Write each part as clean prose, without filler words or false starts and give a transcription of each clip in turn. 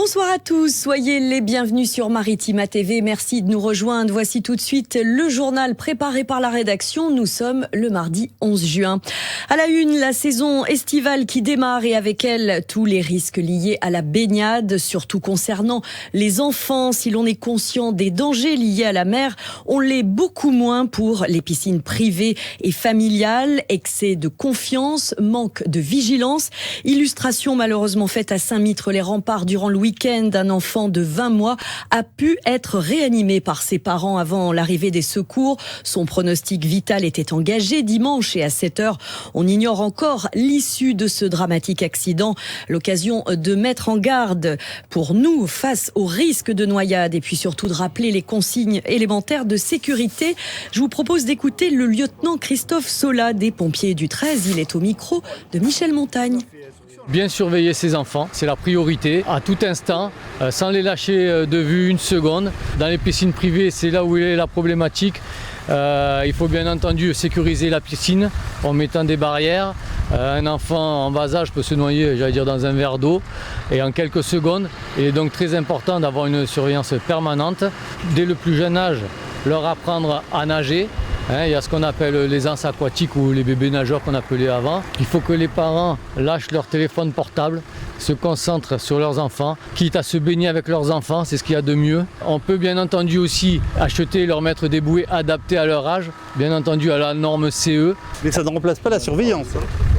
Bonsoir à tous, soyez les bienvenus sur Maritima TV. Merci de nous rejoindre. Voici tout de suite le journal préparé par la rédaction. Nous sommes le mardi 11 juin. À la une, la saison estivale qui démarre et avec elle tous les risques liés à la baignade, surtout concernant les enfants. Si l'on est conscient des dangers liés à la mer, on l'est beaucoup moins pour les piscines privées et familiales. Excès de confiance, manque de vigilance. Illustration malheureusement faite à Saint-Mitre-les-Remparts durant le week-end. Un enfant de 20 mois a pu être réanimé par ses parents avant l'arrivée des secours. Son pronostic vital était engagé dimanche et à 7h, on ignore encore l'issue de ce dramatique accident. L'occasion de mettre en garde pour nous face au risque de noyade et puis surtout de rappeler les consignes élémentaires de sécurité. Je vous propose d'écouter le lieutenant Christophe Sola des pompiers du 13. Il est au micro de Michel Montagne. Bien surveiller ses enfants, c'est la priorité, à tout instant, sans les lâcher de vue une seconde. Dans les piscines privées, c'est là où est la problématique. Il faut bien entendu sécuriser la piscine en mettant des barrières. Un enfant en bas âge peut se noyer, dans un verre d'eau et en quelques secondes. Il est donc très important d'avoir une surveillance permanente. Dès le plus jeune âge, leur apprendre à nager. Il y a ce qu'on appelle les anses aquatiques ou les bébés nageurs qu'on appelait avant. Il faut que les parents lâchent leur téléphone portable, se concentrent sur leurs enfants, quitte à se baigner avec leurs enfants, c'est ce qu'il y a de mieux. On peut bien entendu aussi acheter et leur mettre des bouées adaptées à leur âge, bien entendu à la norme CE. Mais ça ne remplace pas la surveillance.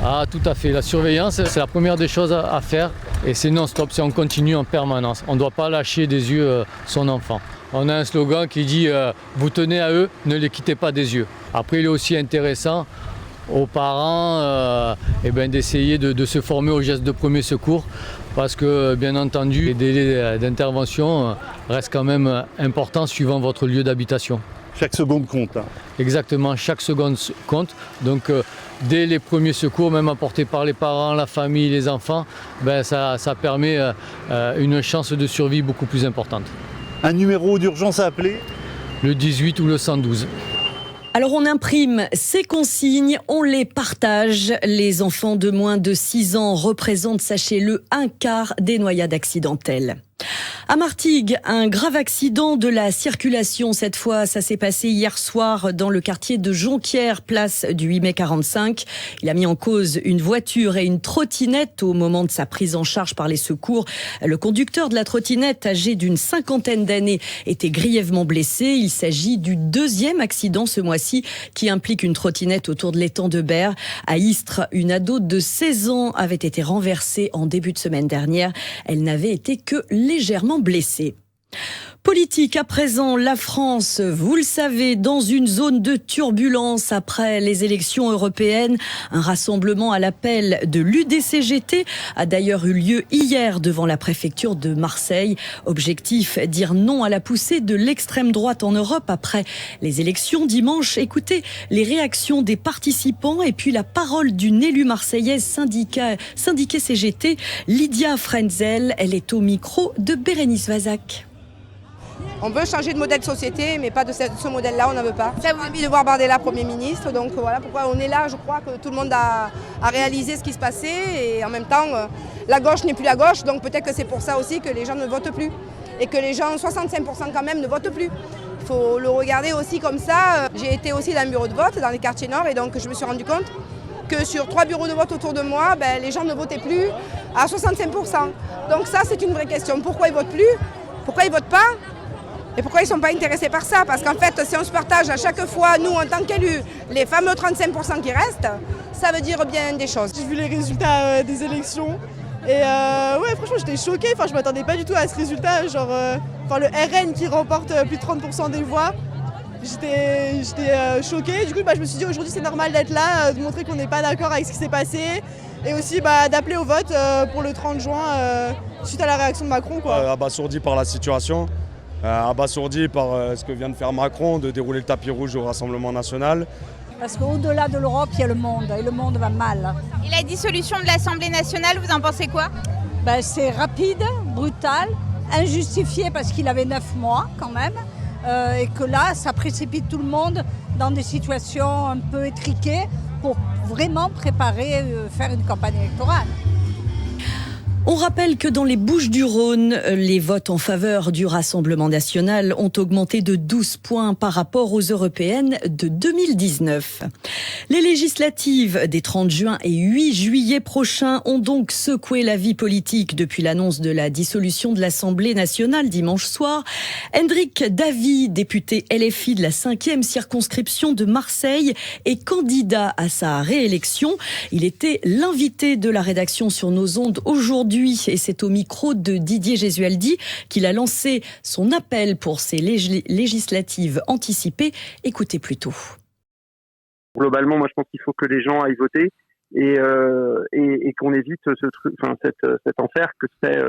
Ah, tout à fait. La surveillance, c'est la première des choses à faire et c'est non-stop, c'est on continue en permanence. On ne doit pas lâcher des yeux son enfant. On a un slogan qui dit « Vous tenez à eux, ne les quittez pas des yeux ». Après, il est aussi intéressant aux parents d'essayer de se former aux gestes de premier secours parce que, bien entendu, les délais d'intervention restent quand même importants suivant votre lieu d'habitation. Chaque seconde compte. Exactement, chaque seconde compte. Donc, dès les premiers secours, même apportés par les parents, la famille, les enfants, ça permet une chance de survie beaucoup plus importante. Un numéro d'urgence à appeler ? Le 18 ou le 112. Alors on imprime ces consignes, on les partage. Les enfants de moins de 6 ans représentent, sachez-le, un quart des noyades accidentelles. À Martigues, un grave accident de la circulation. Cette fois, ça s'est passé hier soir dans le quartier de Jonquière, place du 8 mai 45. Il a mis en cause une voiture et une trottinette au moment de sa prise en charge par les secours. Le conducteur de la trottinette, âgé d'une 50aine d'années, était grièvement blessé. Il s'agit du deuxième accident ce mois-ci qui implique une trottinette autour de l'étang de Berre. À Istres, une ado de 16 ans avait été renversée en début de semaine dernière. Elle n'avait été que légèrement blessée. Politique à présent, la France, vous le savez, dans une zone de turbulence après les élections européennes. Un rassemblement à l'appel de l'UDCGT a d'ailleurs eu lieu hier devant la préfecture de Marseille. Objectif, dire non à la poussée de l'extrême droite en Europe après les élections dimanche. Écoutez les réactions des participants et puis la parole d'une élue marseillaise syndiquée CGT, Lydia Frenzel. Elle est au micro de Bérénice Vazac. On veut changer de modèle de société, mais pas de ce modèle-là, on n'en veut pas. J'ai envie de voir Bardella Premier ministre, donc voilà pourquoi on est là. Je crois que tout le monde a réalisé ce qui se passait et en même temps, la gauche n'est plus la gauche, donc peut-être que c'est pour ça aussi que les gens ne votent plus. Et que les gens, 65% quand même, ne votent plus. Il faut le regarder aussi comme ça. J'ai été aussi dans un bureau de vote dans les quartiers nord et donc je me suis rendu compte que sur 3 bureaux de vote autour de moi, les gens ne votaient plus à 65%. Donc ça, c'est une vraie question. Pourquoi ils ne votent plus ? Pourquoi ils ne votent pas ? Et pourquoi ils ne sont pas intéressés par ça ? Parce qu'en fait, si on se partage à chaque fois, nous, en tant qu'élus, les fameux 35% qui restent, ça veut dire bien des choses. J'ai vu les résultats des élections et franchement, j'étais choquée. Enfin, je ne m'attendais pas du tout à ce résultat. Le RN qui remporte plus de 30% des voix. J'étais choquée. Du coup, je me suis dit aujourd'hui, c'est normal d'être là, de montrer qu'on n'est pas d'accord avec ce qui s'est passé. Et aussi d'appeler au vote pour le 30 juin suite à la réaction de Macron. Abasourdi par la situation. Abasourdi par ce que vient de faire Macron, de dérouler le tapis rouge au Rassemblement national. Parce qu'au-delà de l'Europe, il y a le monde, et le monde va mal. Et la dissolution de l'Assemblée nationale, vous en pensez quoi ? C'est rapide, brutal, injustifié parce qu'il avait 9 mois quand même, et que là, ça précipite tout le monde dans des situations un peu étriquées pour vraiment préparer, faire une campagne électorale. On rappelle que dans les Bouches-du-Rhône, les votes en faveur du Rassemblement national ont augmenté de 12 points par rapport aux européennes de 2019. Les législatives des 30 juin et 8 juillet prochains ont donc secoué la vie politique depuis l'annonce de la dissolution de l'Assemblée nationale dimanche soir. Hendrik Davy, député LFI de la 5e circonscription de Marseille, est candidat à sa réélection. Il était l'invité de la rédaction sur nos ondes aujourd'hui. Et c'est au micro de Didier Gesualdi qu'il a lancé son appel pour ces législatives anticipées. Écoutez plutôt. Globalement, moi je pense qu'il faut que les gens aillent voter et qu'on évite cet enfer que c'est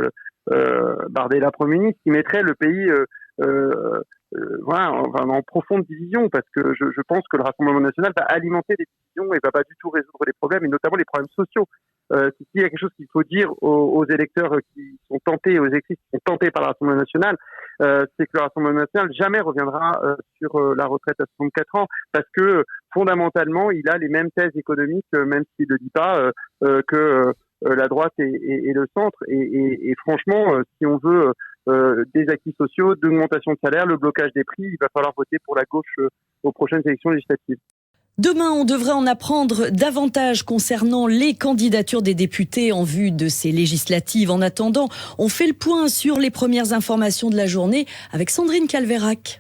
Bardella Premier ministre, qui mettrait le pays en profonde division, parce que je pense que le Rassemblement national va alimenter des divisions et va pas du tout résoudre les problèmes, et notamment les problèmes sociaux. S'il y a quelque chose qu'il faut dire aux électeurs qui sont tentés, aux électeurs qui sont tentés par le Rassemblement national, c'est que le Rassemblement national jamais reviendra sur la retraite à 64 ans, parce que fondamentalement, il a les mêmes thèses économiques, même s'il ne le dit pas, que la droite et le centre. Et franchement, si on veut des acquis sociaux, d'augmentation de salaire, le blocage des prix, il va falloir voter pour la gauche aux prochaines élections législatives. Demain, on devrait en apprendre davantage concernant les candidatures des députés en vue de ces législatives. En attendant, on fait le point sur les premières informations de la journée avec Sandrine Calvérac.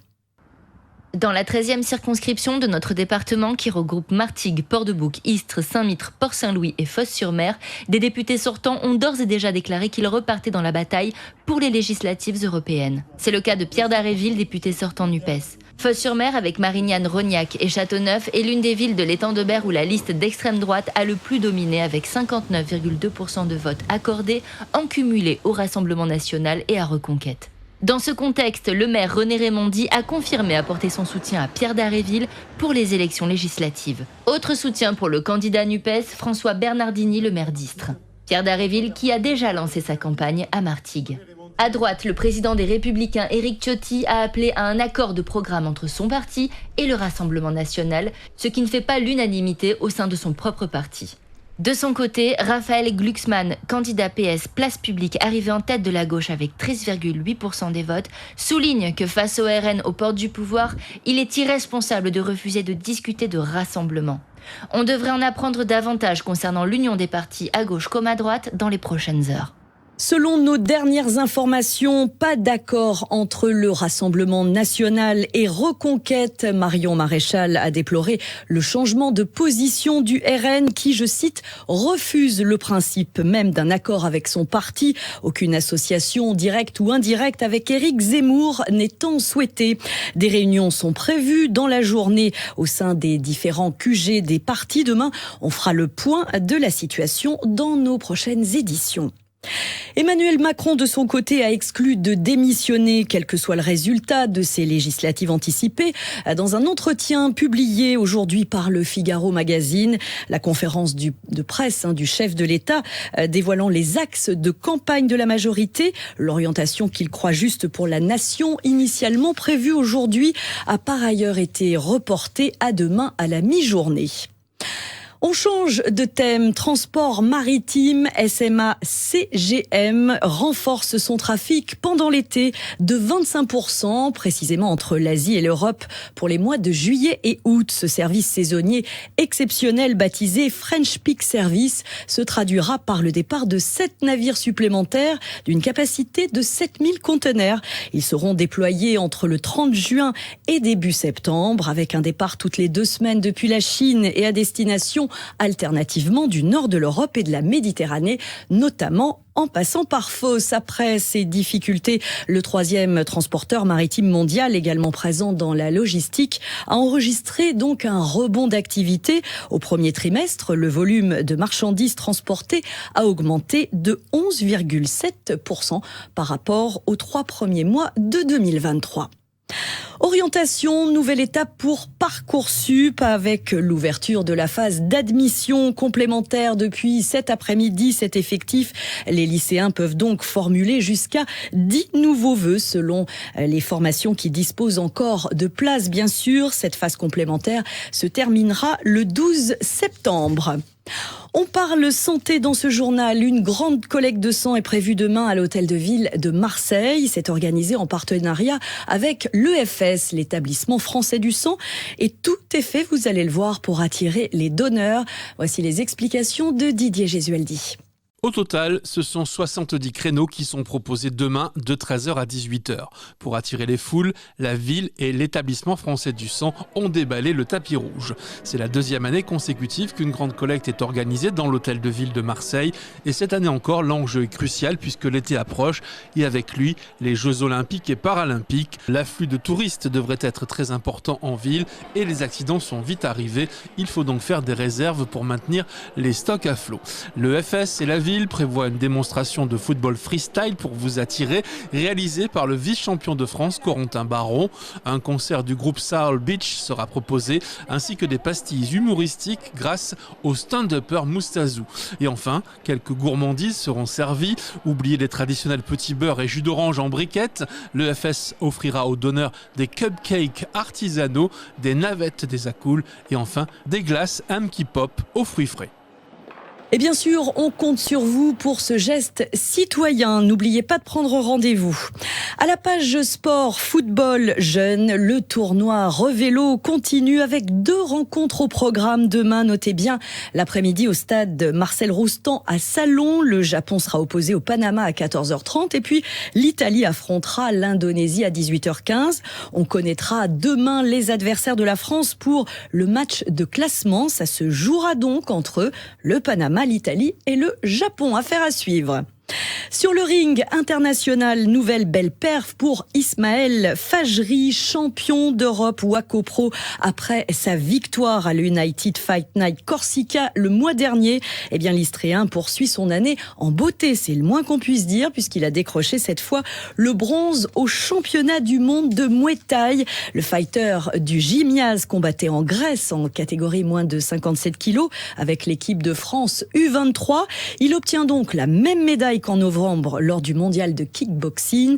Dans la 13e circonscription de notre département qui regroupe Martigues, Port-de-Bouc, Istres, Saint-Mitre, Port-Saint-Louis et Fos-sur-Mer, des députés sortants ont d'ores et déjà déclaré qu'ils repartaient dans la bataille pour les législatives européennes. C'est le cas de Pierre Dharréville, député sortant NUPES. Fos-sur-Mer, avec Marignane, Rognac et Châteauneuf, est l'une des villes de l'étang de Berre où la liste d'extrême droite a le plus dominé, avec 59,2% de votes accordés en cumulé au Rassemblement national et à Reconquête. Dans ce contexte, le maire René Raymondi a confirmé apporter son soutien à Pierre Dharréville pour les élections législatives. Autre soutien pour le candidat NUPES, François Bernardini, le maire d'Istres. Pierre Dharréville qui a déjà lancé sa campagne à Martigues. À droite, le président des Républicains, Éric Ciotti, a appelé à un accord de programme entre son parti et le Rassemblement national, ce qui ne fait pas l'unanimité au sein de son propre parti. De son côté, Raphaël Glucksmann, candidat PS Place Publique arrivé en tête de la gauche avec 13,8% des votes, souligne que face au RN aux portes du pouvoir, il est irresponsable de refuser de discuter de rassemblement. On devrait en apprendre davantage concernant l'union des partis à gauche comme à droite dans les prochaines heures. Selon nos dernières informations, pas d'accord entre le Rassemblement national et Reconquête. Marion Maréchal a déploré le changement de position du RN qui, je cite, refuse le principe même d'un accord avec son parti. Aucune association directe ou indirecte avec Éric Zemmour n'étant souhaitée. Des réunions sont prévues dans la journée au sein des différents QG des partis. Demain, on fera le point de la situation dans nos prochaines éditions. Emmanuel Macron, de son côté, a exclu de démissionner, quel que soit le résultat de ces législatives anticipées. Dans un entretien publié aujourd'hui par le Figaro Magazine, la conférence de presse du chef de l'État dévoilant les axes de campagne de la majorité, l'orientation qu'il croit juste pour la nation, initialement prévue aujourd'hui, a par ailleurs été reportée à demain à la mi-journée. On change de thème. Transport maritime, SMA CGM renforce son trafic pendant l'été de 25%, précisément entre l'Asie et l'Europe, pour les mois de juillet et août. Ce service saisonnier exceptionnel baptisé French Peak Service se traduira par le départ de 7 navires supplémentaires d'une capacité de 7000 conteneurs. Ils seront déployés entre le 30 juin et début septembre, avec un départ toutes les 2 semaines depuis la Chine et à destination alternativement du nord de l'Europe et de la Méditerranée, notamment en passant par Fos. Après ces difficultés, le 3e transporteur maritime mondial, également présent dans la logistique, a enregistré donc un rebond d'activité. Au premier trimestre, le volume de marchandises transportées a augmenté de 11,7% par rapport aux 3 premiers mois de 2023. Orientation, nouvelle étape pour Parcoursup avec l'ouverture de la phase d'admission complémentaire depuis cet après-midi. Cet effectif, les lycéens peuvent donc formuler jusqu'à 10 nouveaux vœux selon les formations qui disposent encore de place. Bien sûr, cette phase complémentaire se terminera le 12 septembre. On parle santé dans ce journal. Une grande collecte de sang est prévue demain à l'hôtel de ville de Marseille. C'est organisé en partenariat avec l'EFS, l'établissement français du sang. Et tout est fait, vous allez le voir, pour attirer les donneurs. Voici les explications de Didier Gesualdi. Au total, ce sont 70 créneaux qui sont proposés demain de 13h à 18h. Pour attirer les foules, la ville et l'établissement français du sang ont déballé le tapis rouge. C'est la deuxième année consécutive qu'une grande collecte est organisée dans l'hôtel de ville de Marseille. Et cette année encore, l'enjeu est crucial puisque l'été approche et avec lui, les Jeux olympiques et paralympiques. L'afflux de touristes devrait être très important en ville et les accidents sont vite arrivés. Il faut donc faire des réserves pour maintenir les stocks à flot. Le FS et la ville prévoit une démonstration de football freestyle pour vous attirer, réalisée par le vice-champion de France Corentin Baron. Un concert du groupe Soul Beach sera proposé, ainsi que des pastilles humoristiques grâce au stand-upper Moustazou. Et enfin, quelques gourmandises seront servies. Oubliez les traditionnels petits beurres et jus d'orange en briquettes. Le FS offrira aux donneurs des cupcakes artisanaux, des navettes des Acoules et enfin des glaces Amki Pop aux fruits frais. Et bien sûr, on compte sur vous pour ce geste citoyen. N'oubliez pas de prendre rendez-vous. À la page sport, football jeune, le tournoi Revélo continue avec 2 rencontres au programme demain. Notez bien, l'après-midi au stade Marcel Roustan à Salon. Le Japon sera opposé au Panama à 14h30 et puis l'Italie affrontera l'Indonésie à 18h15. On connaîtra demain les adversaires de la France pour le match de classement. Ça se jouera donc entre le Panama, l'Italie et le Japon. Affaire à suivre. Sur le ring international, nouvelle belle perf pour Ismaël Fajri, champion d'Europe Waco Pro après sa victoire à l'United Fight Night Corsica le mois dernier. Eh bien, l'Istréen poursuit son année en beauté, c'est le moins qu'on puisse dire, puisqu'il a décroché cette fois le bronze au championnat du monde de Muay Thai. Le fighter du Gymnase combattait en Grèce en catégorie moins de 57 kilos avec l'équipe de France U23. Il obtient donc la même médaille qu'en novembre lors du mondial de kickboxing.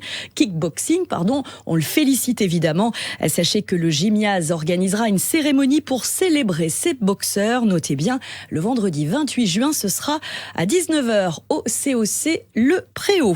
On le félicite évidemment. Sachez que le Gymnase organisera une cérémonie pour célébrer ses boxeurs. Notez bien, le vendredi 28 juin, ce sera à 19h au COC Le Préau.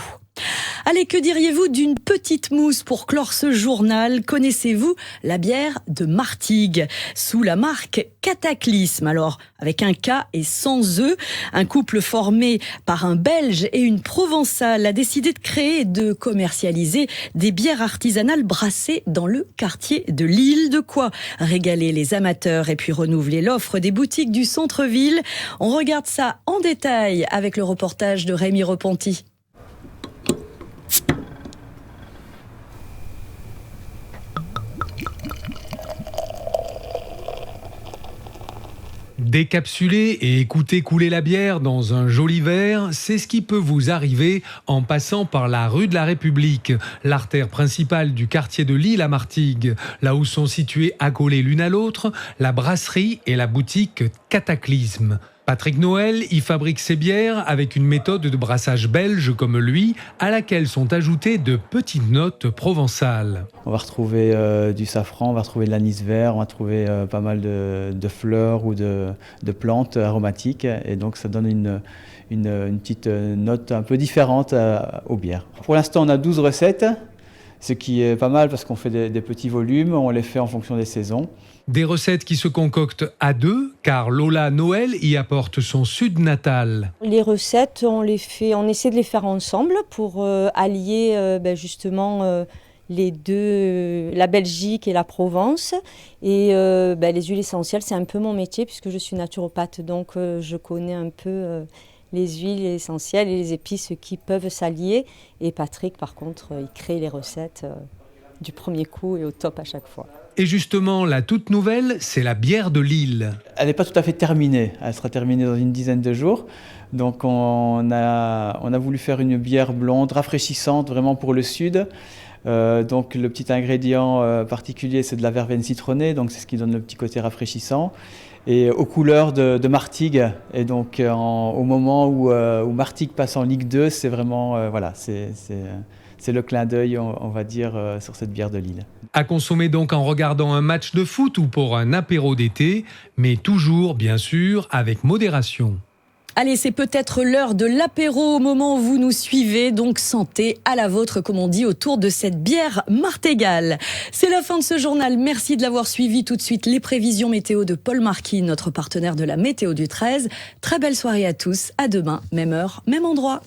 Allez, que diriez-vous d'une petite mousse pour clore ce journal? Connaissez-vous la bière de Martigues sous la marque Cataclysme? Alors, avec un K et sans E, un couple formé par un Belge et une Provençale a décidé de créer et de commercialiser des bières artisanales brassées dans le quartier de Lille. De quoi régaler les amateurs et puis renouveler l'offre des boutiques du centre-ville. On regarde ça en détail avec le reportage de Rémi Repenty. Décapsuler et écouter couler la bière dans un joli verre, c'est ce qui peut vous arriver en passant par la rue de la République, l'artère principale du quartier de Lille à Martigues, là où sont situées accolées l'une à l'autre la brasserie et la boutique Cataclysme. Patrick Noël y fabrique ses bières avec une méthode de brassage belge comme lui, à laquelle sont ajoutées de petites notes provençales. On va retrouver du safran, on va retrouver de l'anis vert, on va trouver pas mal de fleurs ou de plantes aromatiques. Et donc ça donne une petite note un peu différente aux bières. Pour l'instant, on a 12 recettes, ce qui est pas mal parce qu'on fait des petits volumes, on les fait en fonction des saisons. Des recettes qui se concoctent à 2, car Lola Noël y apporte son sud natal. Les recettes, on essaie de les faire ensemble pour allier justement les deux, la Belgique et la Provence. Et les huiles essentielles, c'est un peu mon métier puisque je suis naturopathe, donc je connais un peu les huiles essentielles et les épices qui peuvent s'allier. Et Patrick, par contre, il crée les recettes du premier coup et au top à chaque fois. Et justement, la toute nouvelle, c'est la bière de Lille. Elle n'est pas tout à fait terminée, elle sera terminée dans une dizaine de jours. Donc on a voulu faire une bière blonde, rafraîchissante, vraiment pour le sud. Donc le petit ingrédient particulier, c'est de la verveine citronnée, donc c'est ce qui donne le petit côté rafraîchissant. Et aux couleurs de Martigues. Et donc au moment où Martigues passe en Ligue 2, c'est vraiment, c'est le clin d'œil, on va dire, sur cette bière de Lille. À consommer donc en regardant un match de foot ou pour un apéro d'été, mais toujours, bien sûr, avec modération. Allez, c'est peut-être l'heure de l'apéro au moment où vous nous suivez, donc santé à la vôtre, comme on dit, autour de cette bière Martégal. C'est la fin de ce journal, merci de l'avoir suivi. Tout de suite, les prévisions météo de Paul Marquis, notre partenaire de la météo du 13. Très belle soirée à tous, à demain, même heure, même endroit.